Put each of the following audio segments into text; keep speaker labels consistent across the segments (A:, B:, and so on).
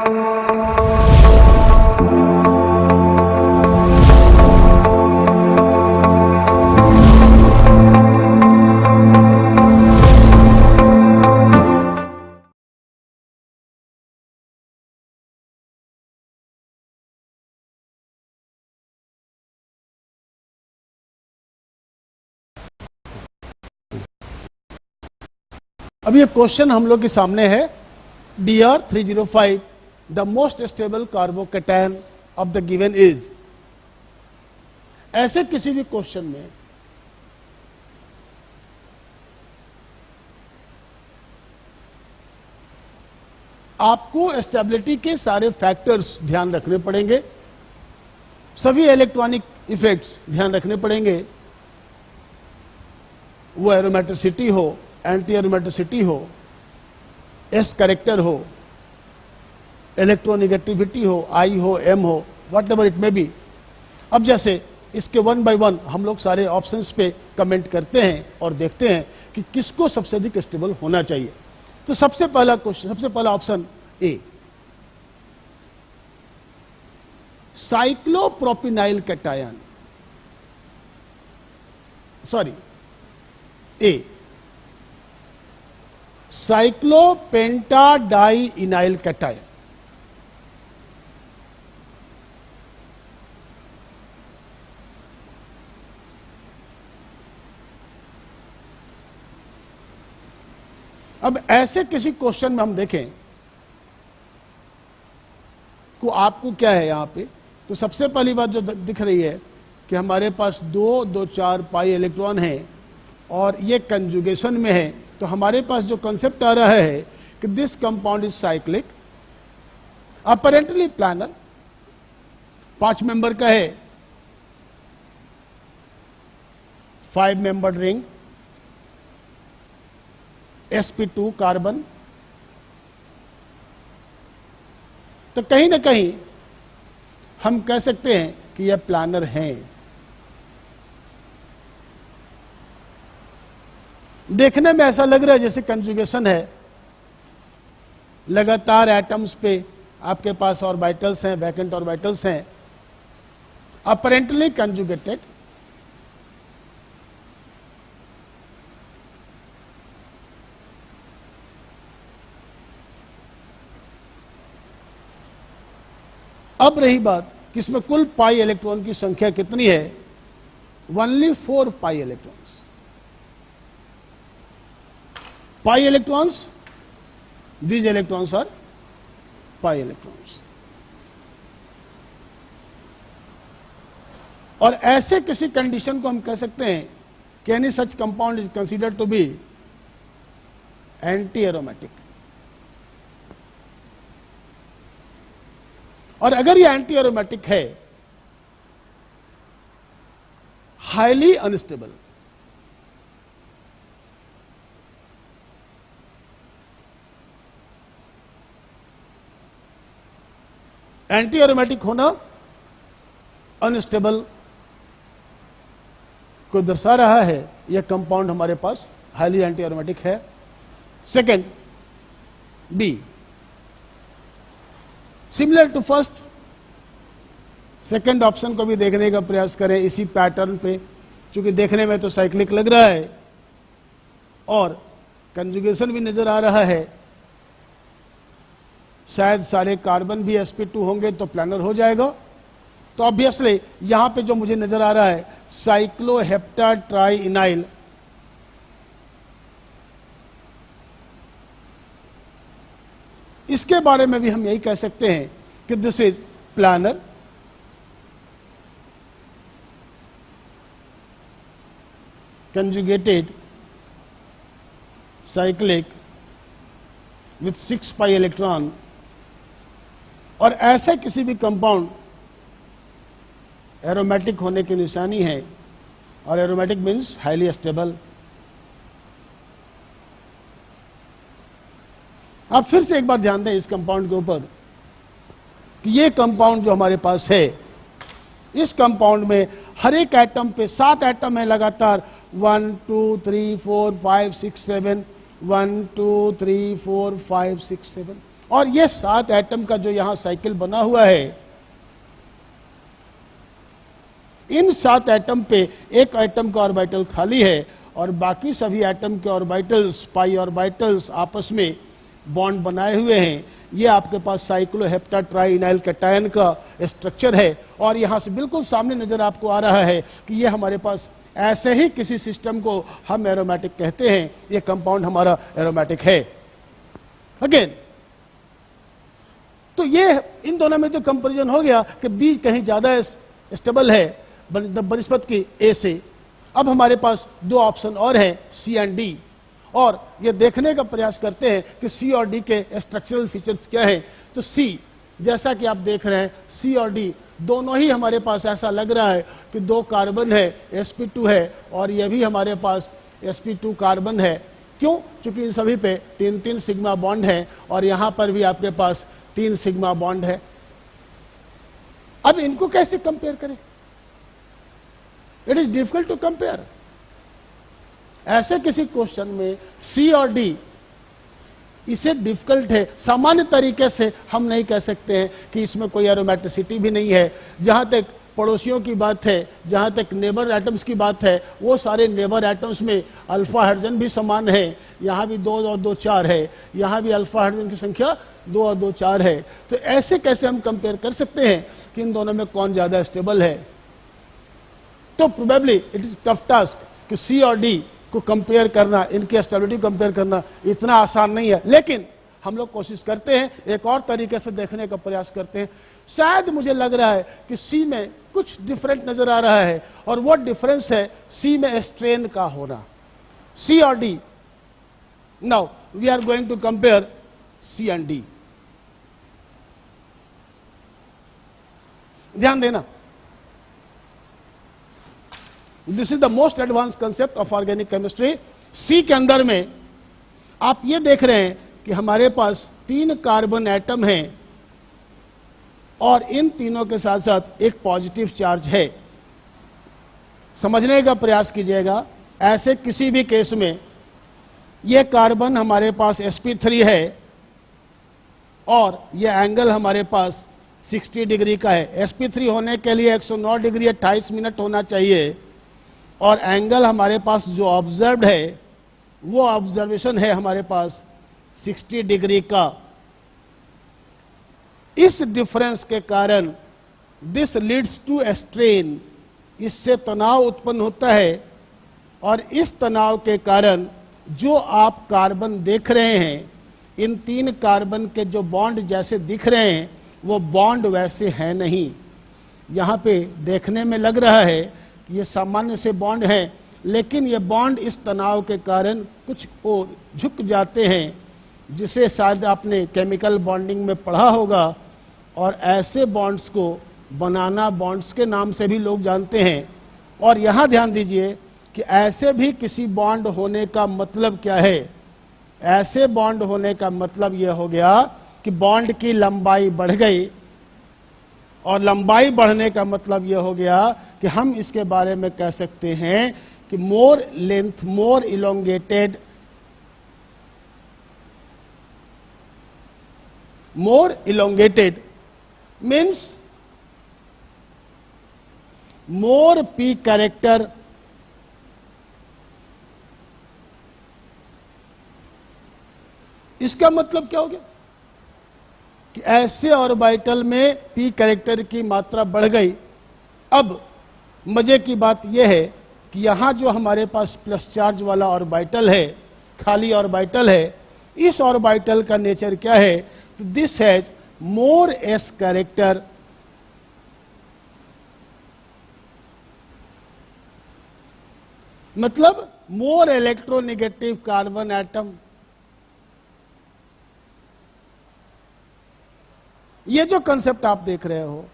A: अब ये क्वेश्चन हम लोग के सामने है, Dr305 the most stable carbocation of the given is. ऐसे किसी भी क्वेश्चन में आपको स्टेबिलिटी के सारे फैक्टर्स ध्यान रखने पड़ेंगे, सभी इलेक्ट्रॉनिक इफेक्ट्स ध्यान रखने पड़ेंगे, वो एरोमेटिसिटी हो, एंटी एरोमेटिसिटी हो, एस करेक्टर हो, इलेक्ट्रोनिगेटिविटी हो, आई हो, एम हो, what ever it may be. अब जैसे इसके वन बाय वन हम लोग सारे ऑप्शंस पे कमेंट करते हैं और देखते हैं कि किसको सबसे अधिक स्टेबल होना चाहिए। तो सबसे पहला क्वेश्चन, सबसे पहला option A, cyclopropenyl cation, sorry A, cyclopentadienyl cation. अब ऐसे किसी क्वेश्चन में हम देखें को आपको क्या है यहां पे, तो सबसे पहली बात जो दिख रही है कि हमारे पास 2, 2, 4 पाई इलेक्ट्रॉन है और ये कंजुगेशन में है। तो हमारे पास जो कंसेप्ट आ रहा है कि this compound is cyclic, apparently planar, 5 member का है, 5 मेंबर्ड रिंग, sp2 कार्बन। तो कहीं ना कहीं हम कह सकते हैं कि यह प्लानर हैं। देखने में ऐसा लग रहा है जैसे कंजुगेशन है, लगातार एटम्स पे आपके पास ऑर्बिटल्स हैं, वैकेंट ऑर्बिटल्स हैं, अपरेंटली कंजुगेटेड। अब रही बात कि इसमें कुल पाई इलेक्ट्रॉन की संख्या कितनी है, only 4 pi electrons. pi electrons, these electrons are pi electrons। और ऐसे किसी कंडीशन को हम कह सकते हैं कि any such compound is considered to be anti aromatic. और अगर ये एंटी एरोमेटिक है, हाईली अनस्टेबल, एंटी एरोमेटिक होना अनस्टेबल को दर्शा रहा है, यह कंपाउंड हमारे पास हाईली एंटी एरोमेटिक है। Second, B, similar to first, second option को भी देखने का प्रयास करें इसी पैटर्न पे, क्योंकि देखने में तो साइक्लिक लग रहा है और कंजुगेशन भी नजर आ रहा है। शायद सारे कार्बन भी sp2 होंगे तो प्लानर हो जाएगा। तो ऑब्वियसली यहां पे जो मुझे नजर आ रहा है साइक्लोहेप्टाट्राइइनाइल, इसके बारे में भी हम यही कह सकते हैं कि this is planar. Conjugated cyclic with 6 pi electron. और ऐसे किसी भी कंपाउंड एरोमेटिक होने की निशानी है, और एरोमेटिक मीन्स हाईली स्टेबल। आप फिर से एक बार ध्यान दें इस कंपाउंड के ऊपर कि ये कंपाउंड जो हमारे पास है, इस कंपाउंड में हर एक एटम पे 7 एटम है लगातार, 1 2 3 4 5 6 7, 1 2 3 4 5 6 7, और ये 7 एटम का जो यहां साइकिल बना हुआ है, इन 7 एटम पे एक एटम का ऑर्बिटल खाली है और बाकी सभी एटम के ऑर्बिटल्स, पाई ऑर्बिटल्स आपस में बॉन्ड बनाए हुए हैं। ये आपके पास साइक्लोहेप्टाट्राइनाइल कैटायन का स्ट्रक्चर है और यहां से बिल्कुल सामने नजर आपको आ रहा है कि ये हमारे पास ऐसे ही किसी सिस्टम को हम एरोमेटिक कहते हैं। ये कंपाउंड हमारा एरोमेटिक है। अगेन, तो ये इन दोनों में जो कंपैरिजन हो गया कि बी कहीं ज्यादा स्टेबल है बनस्पत की ए से। अब हमारे पास 2 ऑप्शन और हैं, सी एंड डी, और ये देखने का प्रयास करते हैं कि सी और डी के स्ट्रक्चरल फीचर्स क्या हैं। तो सी, जैसा कि आप देख रहे हैं, सी और डी दोनों ही हमारे पास ऐसा लग रहा है कि 2 कार्बन है, sp2 है, और ये भी हमारे पास sp2 कार्बन है। क्यों? क्योंकि इन सभी पे 3-3 सिग्मा बॉन्ड है और यहां पर भी आपके पास 3 सिग्मा बॉन्ड है। अब इनको कैसे कंपेयर करें? It is difficult to compare. ऐसे किसी क्वेश्चन में सी और डी इसे डिफिकल्ट है। सामान्य तरीके से हम नहीं कह सकते हैं कि इसमें कोई एरोमेटिसिटी भी नहीं है। जहां तक पड़ोसियों की बात है, जहां तक नेबर एटम्स की बात है, वो सारे नेबर एटम्स में अल्फा हाइड्रोजन भी समान है। यहां भी 2 और 2 4 है, यहां भी अल्फा हाइड्रोजन की संख्या 2 और 2 4 है। तो ऐसे कैसे हम कंपेयर कर सकते हैं कि इन दोनों में कौन ज्यादा स्टेबल है? तो probably it is tough task कि सी और डी को कंपेयर करना, इनकी स्टेबिलिटी कंपेयर करना इतना आसान नहीं है। लेकिन हम लोग कोशिश करते हैं, एक और तरीके से देखने का प्रयास करते हैं। शायद मुझे लग रहा है कि सी में कुछ डिफरेंट नजर आ रहा है, और वो डिफरेंस है सी में स्ट्रेन का होना। सी और D, now we are going to compare C and D. ध्यान देना, this is the most advance concept of organic chemistry. C के अंदर में आप ये देख रहे हैं कि हमारे पास 3 कार्बन एटम हैं और इन तीनों के साथ साथ एक पॉजिटिव चार्ज है। समझने का प्रयास कीजिएगा, ऐसे किसी भी केस में ये कार्बन हमारे पास sp3 है और ये एंगल हमारे पास 60 डिग्री का है। sp3 होने के लिए 109 डिग्री 28 मिनट होना चाहिए, और एंगल हमारे पास जो ऑब्जर्व्ड है वो ऑब्जर्वेशन है हमारे पास 60 डिग्री का। इस डिफरेंस के कारण this leads to a strain, इससे तनाव उत्पन्न होता है, और इस तनाव के कारण जो आप कार्बन देख रहे हैं, इन 3 कार्बन के जो बॉन्ड जैसे दिख रहे हैं वो बॉन्ड वैसे हैं नहीं। यहाँ पे देखने में लग रहा है ये सामान्य से बॉन्ड हैं, लेकिन ये बॉन्ड इस तनाव के कारण कुछ और झुक जाते हैं, जिसे शायद आपने केमिकल बॉन्डिंग में पढ़ा होगा। और ऐसे बॉन्ड्स को बनाना बॉन्ड्स के नाम से भी लोग जानते हैं। और यहाँ ध्यान दीजिए कि ऐसे भी किसी बॉन्ड होने का मतलब क्या है? ऐसे बॉन्ड होने का मतलब यह हो गया कि बॉन्ड की लंबाई बढ़ गई, और लंबाई बढ़ने का मतलब यह हो गया कि हम इसके बारे में कह सकते हैं कि more length, more elongated, means more p character, इसका मतलब क्या हो गया कि ऐसे ऑर्बिटल में पी कैरेक्टर की मात्रा बढ़ गई। अब मजे की बात यह है कि यहां जो हमारे पास प्लस चार्ज वाला ऑर्बिटल है, खाली ऑर्बिटल है, इस ऑर्बिटल का नेचर क्या है? तो this has more S character, मतलब मोर इलेक्ट्रोनेगेटिव कार्बन एटम। ये जो कंसेप्ट आप देख रहे हो,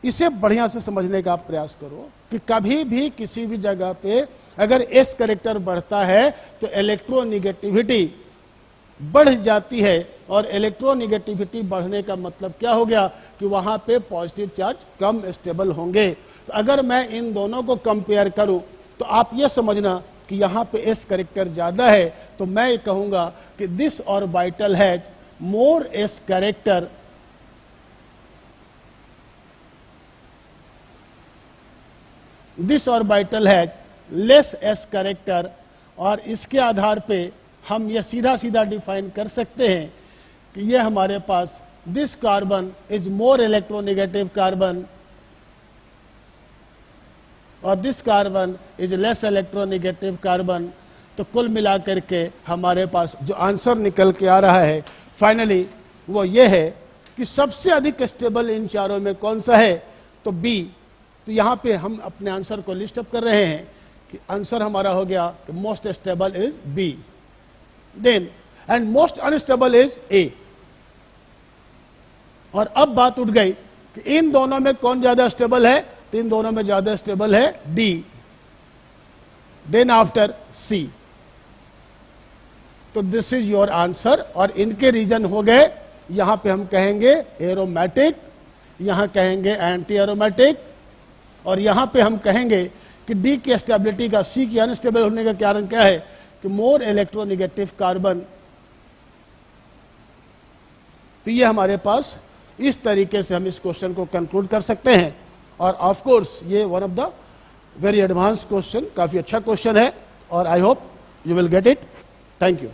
A: इसे बढ़िया से समझने का आप प्रयास करो कि कभी भी किसी भी जगह पे अगर एस कैरेक्टर बढ़ता है तो इलेक्ट्रोनिगेटिविटी बढ़ जाती है, और इलेक्ट्रोनिगेटिविटी बढ़ने का मतलब क्या हो गया कि वहां पे पॉजिटिव चार्ज कम स्टेबल होंगे। तो अगर मैं इन दोनों को कंपेयर करूं तो आप ये समझना कि यहां पे एस कैरेक्टर ज्यादा है, तो मैं ये कहूंगा कि this orbital has more s character, this orbital has less s character, और इसके आधार पे हम यह सीधा सीधा डिफाइन कर सकते हैं कि यह हमारे पास this carbon is more electronegative carbon और this carbon is less electronegative carbon. तो कुल मिलाकर के हमारे पास जो आंसर निकल के आ रहा है फाइनली वो ये है कि सबसे अधिक स्टेबल इन चारों में कौन सा है, तो बी। तो यहाँ पे हम अपने आंसर को लिस्ट अप कर रहे हैं कि आंसर हमारा हो गया कि most stable is B, then and most unstable is A. और अब बात उठ गई कि इन दोनों में कौन ज्यादा स्टेबल है, तो इन दोनों में ज्यादा स्टेबल है डी, देन आफ्टर सी। तो दिस इज योर आंसर। और इनके रीजन हो गए, यहां पे हम कहेंगे एरोमेटिक, यहां कहेंगे एंटी एरोमेटिक, और यहां पे हम कहेंगे कि डी की स्टेबिलिटी का सी की अनस्टेबल होने का कारण क्या है कि मोर इलेक्ट्रोनेगेटिव कार्बन। तो ये हमारे पास इस तरीके से हम इस क्वेश्चन को कंक्लूड कर सकते हैं। और ऑफ कोर्स ये one of the very advance question, काफी अच्छा क्वेश्चन है और I hope you will get it. Thank you.